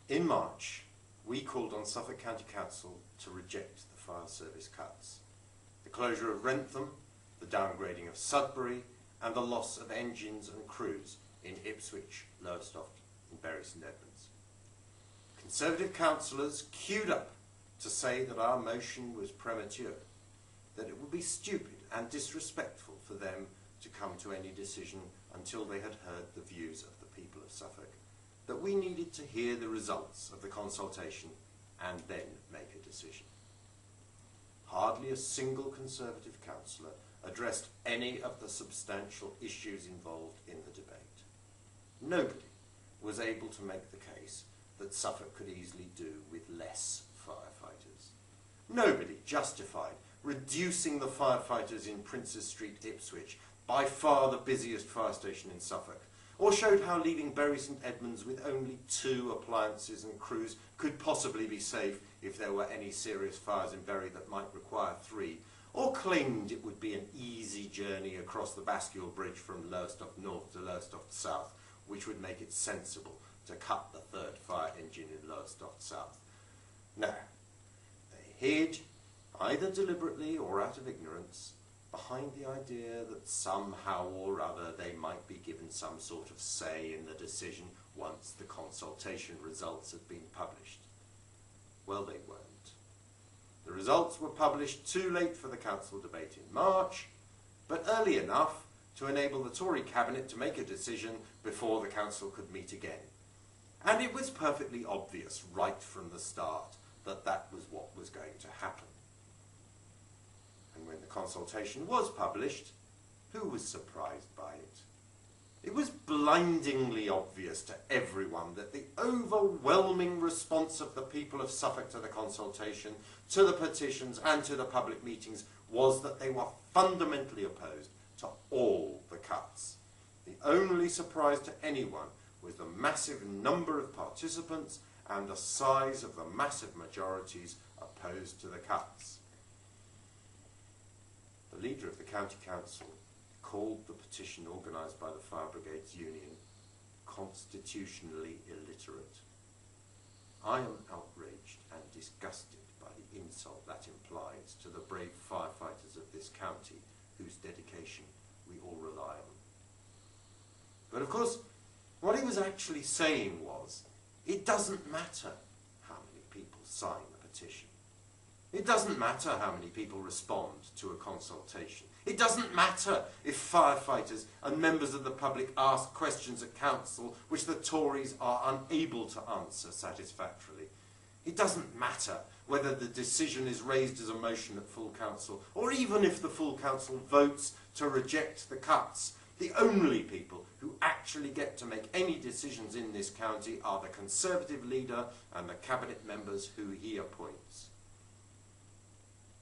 In March, we called on Suffolk County Council to reject the fire service cuts. The closure of Wrentham, the downgrading of Sudbury, and the loss of engines and crews in Ipswich, Lowestoft and Bury St Edmunds. Conservative councillors queued up to say that our motion was premature, that it would be stupid and disrespectful for them to come to any decision until they had heard the views of the people of Suffolk, that we needed to hear the results of the consultation and then make a decision. Hardly a single Conservative councillor addressed any of the substantial issues involved in the debate. Nobody was able to make the case that Suffolk could easily do with less firefighters. Nobody justified reducing the firefighters in Princes Street, Ipswich, by far the busiest fire station in Suffolk, or showed how leaving Bury St Edmunds with only 2 appliances and crews could possibly be safe if there were any serious fires in Bury that might require 3, or claimed it would be an easy journey across the Bascule Bridge from Lowestoft North to Lowestoft South, which would make it sensible to cut the 3rd fire engine in Lowestoft South. No, they hid, either deliberately or out of ignorance, behind the idea that somehow or other they might be given some sort of say in the decision once the consultation results had been published. Well, they weren't. The results were published too late for the council debate in March, but early enough to enable the Tory cabinet to make a decision before the council could meet again. And it was perfectly obvious right from the start that that was what was going to happen. And when the consultation was published, who was surprised by it? It was blindingly obvious to everyone that the overwhelming response of the people of Suffolk to the consultation, to the petitions and to the public meetings was that they were fundamentally opposed to all the cuts. The only surprise to anyone was the massive number of participants and the size of the massive majorities opposed to the cuts. The leader of the County Council called the petition organised by the Fire Brigades Union constitutionally illiterate. I am outraged and disgusted by the insult that implies to the brave firefighters of this county whose dedication we all rely on. But of course, what he was actually saying was, it doesn't matter how many people sign the petition. It doesn't matter how many people respond to a consultation. It doesn't matter if firefighters and members of the public ask questions at council which the Tories are unable to answer satisfactorily. It doesn't matter whether the decision is raised as a motion at full council, or even if the full council votes to reject the cuts. The only people who actually get to make any decisions in this county are the Conservative leader and the cabinet members who he appoints.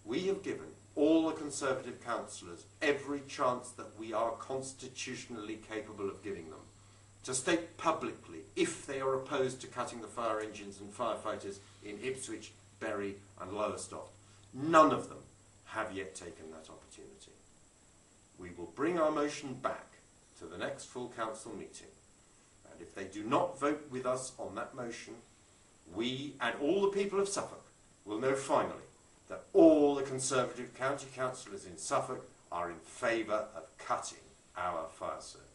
We have given all the Conservative councillors every chance that we are constitutionally capable of giving them to state publicly if they are opposed to cutting the fire engines and firefighters in Ipswich, Bury and Lowestoft. None of them have yet taken that opportunity. We will bring our motion back to the next full council meeting, and if they do not vote with us on that motion, we and all the people of Suffolk will know finally that all the Conservative county councillors in Suffolk are in favour of cutting our fire service.